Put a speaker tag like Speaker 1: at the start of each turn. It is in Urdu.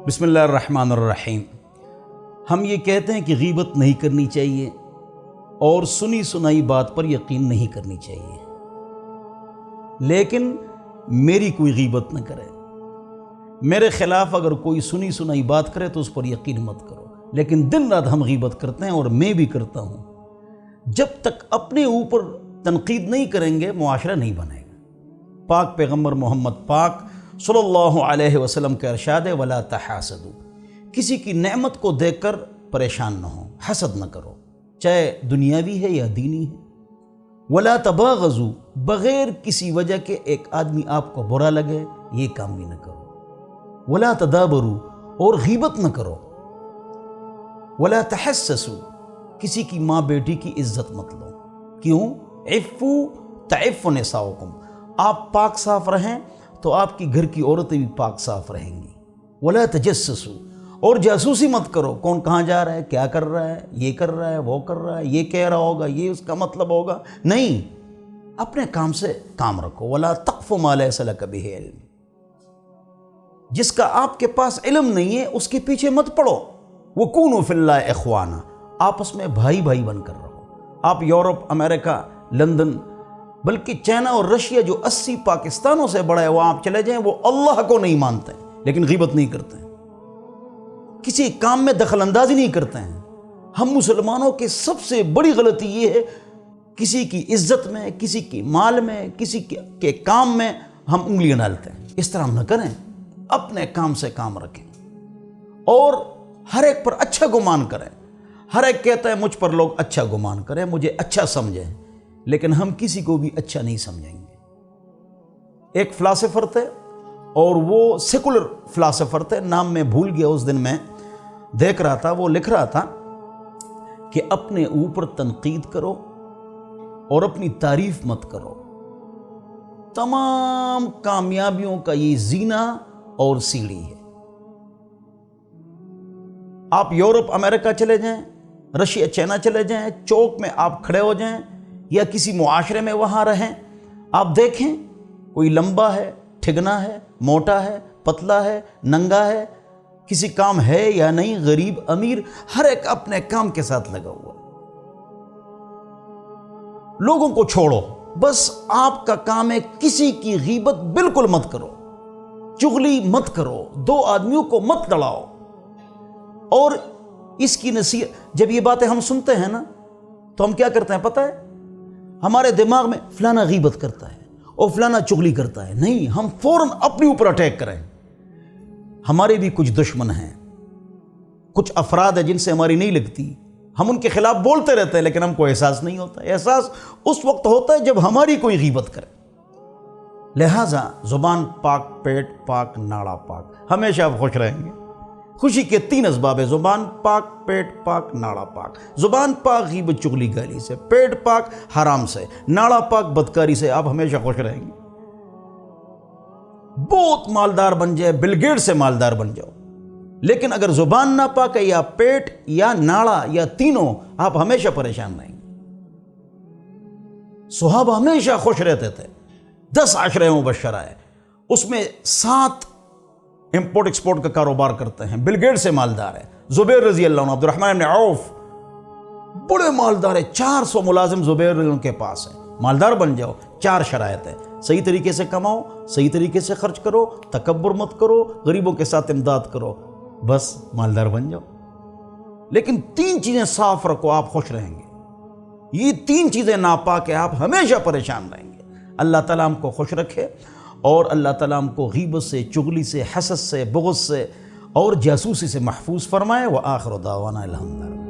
Speaker 1: بسم اللہ الرحمن الرحیم۔ ہم یہ کہتے ہیں کہ غیبت نہیں کرنی چاہیے اور سنی سنائی بات پر یقین نہیں کرنی چاہیے، لیکن میری کوئی غیبت نہ کرے، میرے خلاف اگر کوئی سنی سنائی بات کرے تو اس پر یقین مت کرو۔ لیکن دن رات ہم غیبت کرتے ہیں اور میں بھی کرتا ہوں۔ جب تک اپنے اوپر تنقید نہیں کریں گے معاشرہ نہیں بنے گا۔ پاک پیغمبر محمد پاک صلی اللہ علیہ وسلم کا ارشاد ہے وَلَا تَحَاسَدُوا، کسی کی نعمت کو دیکھ کر پریشان نہ ہو، حسد نہ کرو، چاہے دنیاوی ہے یا دینی ہے۔ وَلَا تَبَاغَضُوا، بغیر کسی وجہ کے ایک آدمی آپ کو برا لگے یہ کام بھی نہ کرو۔ وَلَا تَدَابَرُوا، اور غیبت نہ کرو۔ وَلَا تَحَسَّسُوا، کسی کی ماں بیٹی کی عزت مت لو۔ کیوں؟ عفوا تعف نساؤکم، آپ پاک صاف رہیں تو آپ کی گھر کی عورتیں بھی پاک صاف رہیں گی۔ وَلَا تَجَسَّسُوا، اور جاسوسی مت کرو، کون کہاں جا رہا ہے، کیا کر رہا ہے، یہ کر رہا ہے، وہ کر رہا ہے، یہ کہہ رہا ہوگا، یہ اس کا مطلب ہوگا، نہیں، اپنے کام سے کام رکھو۔ وَلَا تَقْفُ مَا لَيْسَ لَكَ بِهِ عِلْمٌ، جس کا آپ کے پاس علم نہیں ہے اس کے پیچھے مت پڑو۔ وَكُونُوا فِي اللَّهِ إِخْوَانًا، آپس میں بھائی بھائی بن کر رہو۔ آپ یورپ، امریکہ، لندن، بلکہ چائنا اور رشیا جو 80 پاکستانوں سے بڑا ہے، وہ آپ چلے جائیں، وہ اللہ کو نہیں مانتے لیکن غیبت نہیں کرتے ہیں، کسی کام میں دخل اندازی نہیں کرتے ہیں۔ ہم مسلمانوں کی سب سے بڑی غلطی یہ ہے، کسی کی عزت میں، کسی کی مال میں، کسی کے کام میں ہم انگلیاں ڈالتے ہیں۔ اس طرح ہم نہ کریں، اپنے کام سے کام رکھیں اور ہر ایک پر اچھا گمان کریں۔ ہر ایک کہتا ہے مجھ پر لوگ اچھا گمان کریں، مجھے اچھا سمجھیں، لیکن ہم کسی کو بھی اچھا نہیں سمجھیں گے۔ ایک فلاسفر تھے اور وہ سیکولر فلاسفر تھے، نام میں بھول گیا، اس دن میں دیکھ رہا تھا، وہ لکھ رہا تھا کہ اپنے اوپر تنقید کرو اور اپنی تعریف مت کرو، تمام کامیابیوں کا یہ زینہ اور سیڑھی ہے۔ آپ یورپ، امریکہ چلے جائیں، رشیا، چائنا چلے جائیں، چوک میں آپ کھڑے ہو جائیں یا کسی معاشرے میں وہاں رہیں، آپ دیکھیں کوئی لمبا ہے، ٹھگنا ہے، موٹا ہے، پتلا ہے، ننگا ہے، کسی کام ہے یا نہیں، غریب، امیر، ہر ایک اپنے کام کے ساتھ لگا ہوا۔ لوگوں کو چھوڑو، بس آپ کا کام ہے کسی کی غیبت بالکل مت کرو، چغلی مت کرو، دو آدمیوں کو مت لڑاؤ۔ اور اس کی نصیحت، جب یہ باتیں ہم سنتے ہیں نا تو ہم کیا کرتے ہیں پتہ ہے؟ ہمارے دماغ میں فلانا غیبت کرتا ہے اور فلانا چغلی کرتا ہے، نہیں، ہم فوراً اپنے اوپر اٹیک کریں۔ ہمارے بھی کچھ دشمن ہیں، کچھ افراد ہیں جن سے ہماری نہیں لگتی، ہم ان کے خلاف بولتے رہتے ہیں لیکن ہم کو احساس نہیں ہوتا۔ احساس اس وقت ہوتا ہے جب ہماری کوئی غیبت کرے۔ لہٰذا زبان پاک، پیٹ پاک، ناڑا پاک، ہمیشہ آپ خوش رہیں گے۔ خوشی کے 3 اسباب ہیں، زبان پاک، پیٹ پاک، ناڑا پاک۔ زبان پاک غیبت چغلی گالی سے، پیٹ پاک حرام سے، ناڑا پاک بدکاری سے، آپ ہمیشہ خوش رہیں گے۔ بہت مالدار بن جائے، بل گیٹ سے مالدار بن جاؤ، لیکن اگر زبان نہ پاک ہے، یا پیٹ یا ناڑا یا تینوں، آپ ہمیشہ پریشان رہیں گے۔ صحابہ ہمیشہ خوش رہتے تھے، 10 عشرہ مبشرہ ہے، اس میں 7 امپورٹ ایکسپورٹ کا کاروبار کرتے ہیں، بل گیٹ سے مالدار ہے، زبیر رضی اللہ عنہ، عبد الرحمن بن عوف بڑے مالدار ہیں، 400 ملازم زبیر رضی اللہ عنہ کے پاس ہیں۔ مالدار بن جاؤ، 4 شرائط ہیں، صحیح طریقے سے کماؤ، صحیح طریقے سے خرچ کرو، تکبر مت کرو، غریبوں کے ساتھ امداد کرو، بس مالدار بن جاؤ۔ لیکن 3 چیزیں صاف رکھو، آپ خوش رہیں گے۔ یہ 3 چیزیں ناپاک ہیں، آپ ہمیشہ پریشان رہیں گے۔ اللہ تعالیٰ ہم کو خوش رکھے اور اللہ تعالیٰ ہم کو غیبت سے، چغلی سے، حسد سے، بغض سے اور جاسوسی سے محفوظ فرمائے۔ وآخر دعوانا الحمدللہ۔